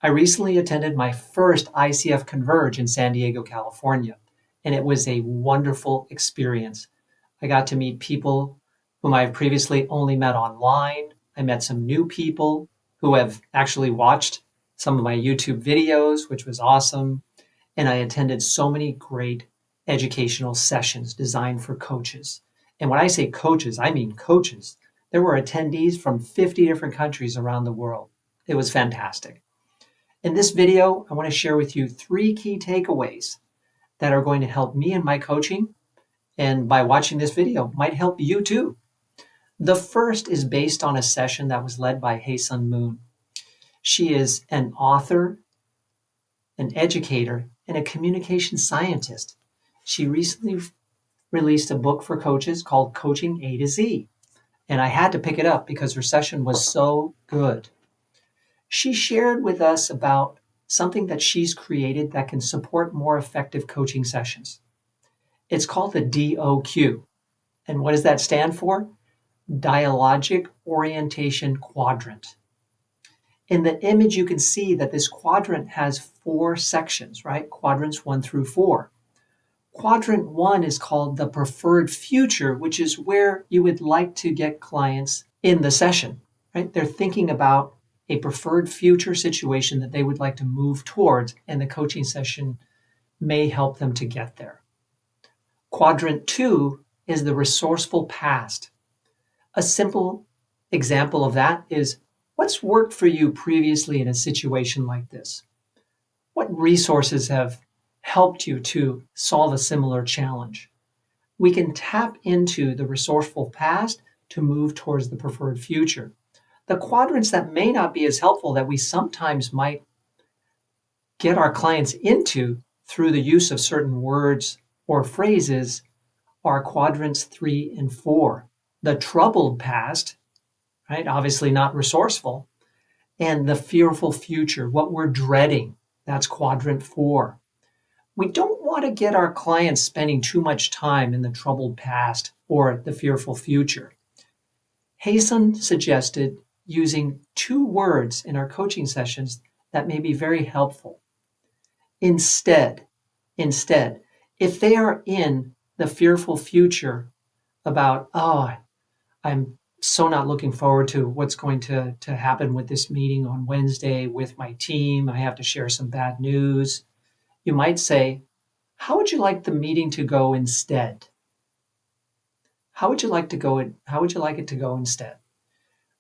I recently attended my first ICF Converge in San Diego, California, and it was a wonderful experience. I got to meet people whom I've previously only met online. I met some new people who have actually watched some of my YouTube videos, which was awesome. And I attended so many great educational sessions designed for coaches. And when I say coaches, I mean coaches. There were attendees from 50 different countries around the world. It was fantastic. In this video, I want to share with you 3 key takeaways that are going to help me in my coaching, and by watching this video, might help you too. The first is based on a session that was led by Hae-Sun Moon. She is an author, an educator, and a communication scientist. She recently released a book for coaches called Coaching A to Z, and I had to pick it up because her session was so good. She shared with us about something that she's created that can support more effective coaching sessions. It's called the DOQ. And what does that stand for? Dialogic Orientation Quadrant. In the image, you can see that this quadrant has 4 sections, right? Quadrants 1 through 4. Quadrant 1 is called the preferred future, which is where you would like to get clients in the session, right? They're thinking about a preferred future situation that they would like to move towards, and the coaching session may help them to get there. Quadrant 2 is the resourceful past. A simple example of that is, what's worked for you previously in a situation like this? What resources have helped you to solve a similar challenge? We can tap into the resourceful past to move towards the preferred future. The quadrants that may not be as helpful that we sometimes might get our clients into through the use of certain words or phrases are quadrants 3 and 4. The troubled past, right? Obviously not resourceful. And the fearful future, what we're dreading, that's quadrant 4. We don't want to get our clients spending too much time in the troubled past or the fearful future. Hae-Sun suggested using 2 words in our coaching sessions that may be very helpful. Instead, if they are in the fearful future about, I'm so not looking forward to what's going to happen with this meeting on Wednesday with my team, I have to share some bad news, you might say, how would you like the meeting to go instead? How would you like it to go instead?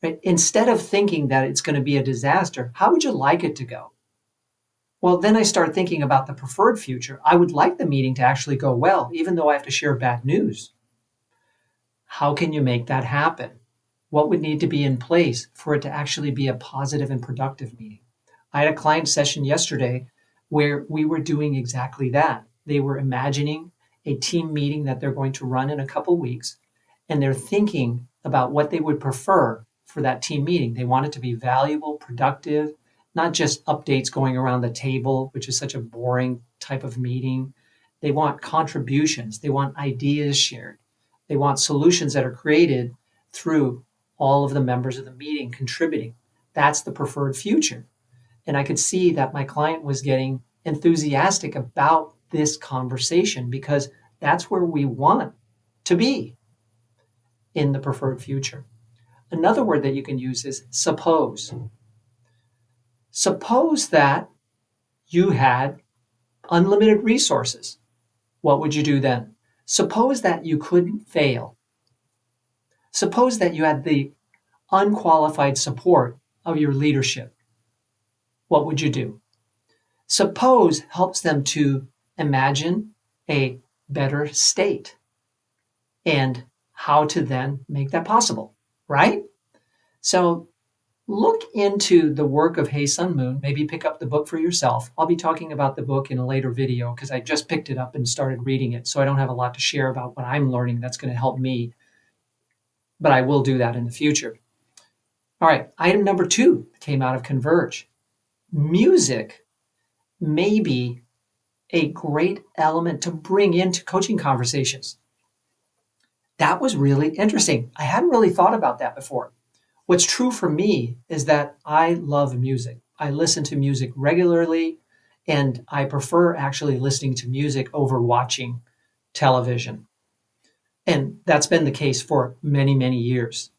Right? Instead of thinking that it's going to be a disaster, how would you like it to go? Well, then I start thinking about the preferred future. I would like the meeting to actually go well, even though I have to share bad news. How can you make that happen? What would need to be in place for it to actually be a positive and productive meeting? I had a client session yesterday where we were doing exactly that. They were imagining a team meeting that they're going to run in a couple weeks, and they're thinking about what they would prefer for that team meeting. They want it to be valuable, productive, not just updates going around the table, which is such a boring type of meeting. They want contributions. They want ideas shared. They want solutions that are created through all of the members of the meeting contributing. That's the preferred future. And I could see that my client was getting enthusiastic about this conversation because that's where we want to be in the preferred future. Another word that you can use is suppose. Suppose that you had unlimited resources. What would you do then? Suppose that you couldn't fail. Suppose that you had the unqualified support of your leadership. What would you do? Suppose helps them to imagine a better state and how to then make that possible, right? So look into the work of Hae-Sun Moon. Maybe pick up the book for yourself. I'll be talking about the book in a later video because I just picked it up and started reading it. So I don't have a lot to share about what I'm learning that's going to help me, but I will do that in the future. All right, item number 2 came out of Converge. Music may be a great element to bring into coaching conversations. That was really interesting. I hadn't really thought about that before. What's true for me is that I love music. I listen to music regularly, and I prefer actually listening to music over watching television. And that's been the case for many, many years.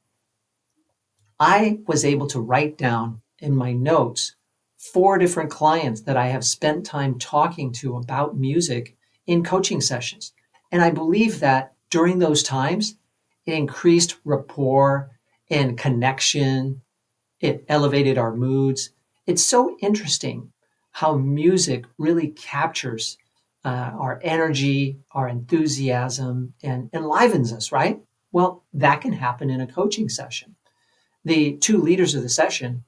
I was able to write down in my notes 4 different clients that I have spent time talking to about music in coaching sessions. And I believe that during those times, it increased rapport and connection. It elevated our moods. It's so interesting how music really captures our energy, our enthusiasm, and enlivens us, right? Well, that can happen in a coaching session. The 2 leaders of the session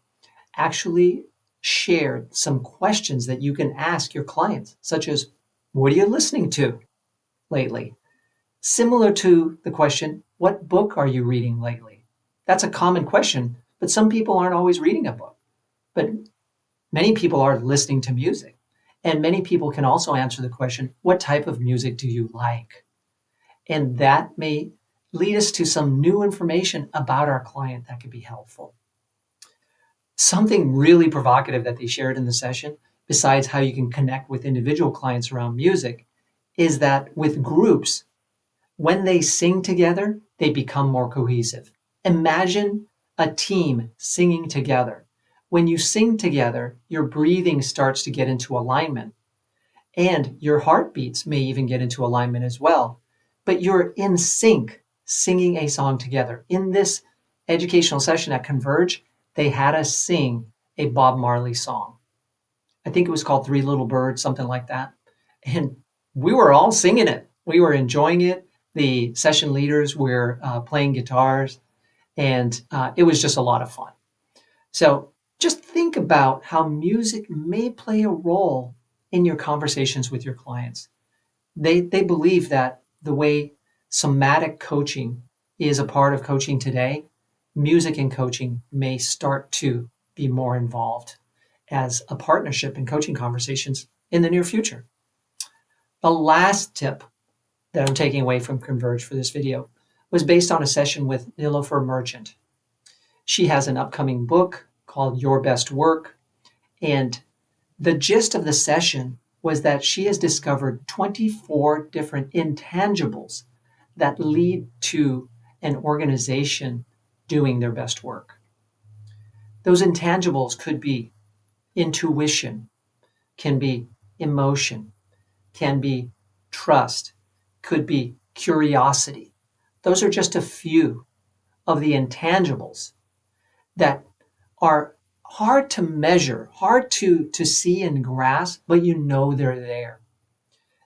actually shared some questions that you can ask your clients, such as, what are you listening to lately? Similar to the question, what book are you reading lately? That's a common question, but some people aren't always reading a book. But many people are listening to music. And many people can also answer the question, what type of music do you like? And that may lead us to some new information about our client that could be helpful. Something really provocative that they shared in the session, besides how you can connect with individual clients around music, is that with groups, when they sing together, they become more cohesive. Imagine a team singing together. When you sing together, your breathing starts to get into alignment, and your heartbeats may even get into alignment as well. But you're in sync singing a song together. In this educational session at Converge, they had us sing a Bob Marley song. I think it was called Three Little Birds, something like that. And we were all singing it. We were enjoying it. The session leaders were playing guitars, and it was just a lot of fun. So just think about how music may play a role in your conversations with your clients. They believe that the way somatic coaching is a part of coaching today, music and coaching may start to be more involved as a partnership in coaching conversations in the near future. The last tip that I'm taking away from Converge for this video was based on a session with Nilofer Merchant. She has an upcoming book called Your Best Work, and the gist of the session was that she has discovered 24 different intangibles that lead to an organization doing their best work. Those intangibles could be intuition, can be emotion, can be trust, could be curiosity. Those are just a few of the intangibles that are hard to measure, hard to see and grasp, but you know they're there.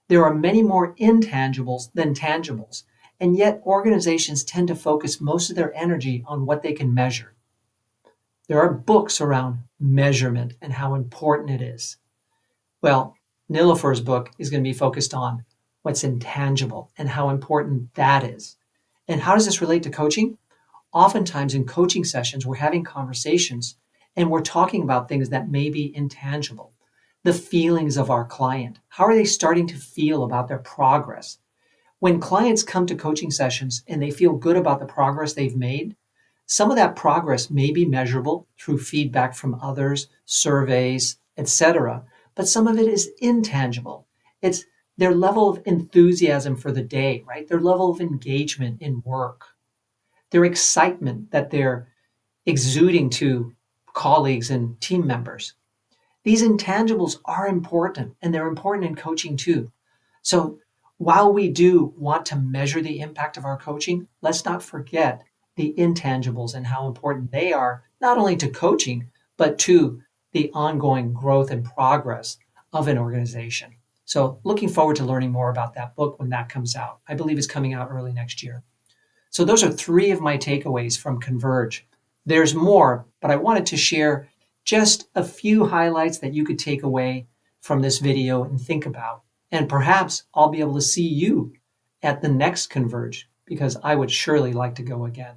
There are many more intangibles than tangibles, and yet organizations tend to focus most of their energy on what they can measure. There are books around measurement and how important it is. Well, Nilofer's book is going to be focused on what's intangible and how important that is. And how does this relate to coaching? Oftentimes in coaching sessions, we're having conversations and we're talking about things that may be intangible. The feelings of our client. How are they starting to feel about their progress? When clients come to coaching sessions and they feel good about the progress they've made, some of that progress may be measurable through feedback from others, surveys, etc. But some of it is intangible. It's their level of enthusiasm for the day, right? Their level of engagement in work, their excitement that they're exuding to colleagues and team members. These intangibles are important, and they're important in coaching too. So while we do want to measure the impact of our coaching, let's not forget the intangibles and how important they are, not only to coaching, but to the ongoing growth and progress of an organization. So looking forward to learning more about that book when that comes out. I believe it's coming out early next year. So those are 3 of my takeaways from Converge. There's more, but I wanted to share just a few highlights that you could take away from this video and think about. And perhaps I'll be able to see you at the next Converge, because I would surely like to go again.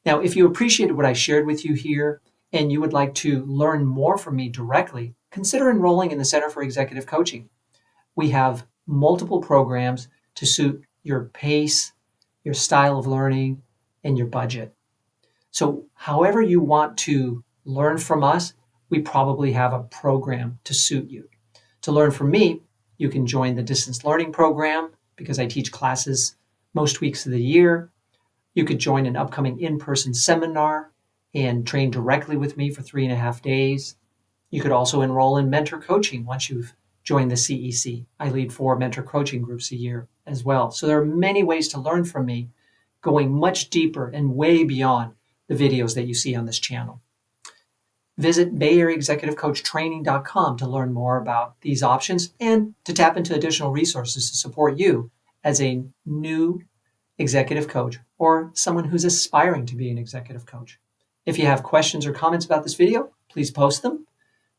Now, if you appreciated what I shared with you here and you would like to learn more from me directly, consider enrolling in the Center for Executive Coaching. We have multiple programs to suit your pace, your style of learning, and your budget. So however you want to learn from us, we probably have a program to suit you. To learn from me, you can join the distance learning program because I teach classes most weeks of the year. You could join an upcoming in-person seminar and train directly with me for 3.5 days. You could also enroll in mentor coaching once you've joined the CEC. I lead 4 mentor coaching groups a year as well. So there are many ways to learn from me, going much deeper and way beyond the videos that you see on this channel. Visit BayAreaExecutiveCoachTraining.com to learn more about these options and to tap into additional resources to support you as a new executive coach or someone who's aspiring to be an executive coach. If you have questions or comments about this video, please post them.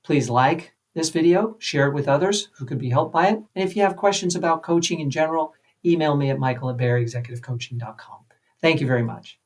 Please like this video, share it with others who could be helped by it. And if you have questions about coaching in general, email me at michael@BayAreaExecutiveCoaching.com. Thank you very much.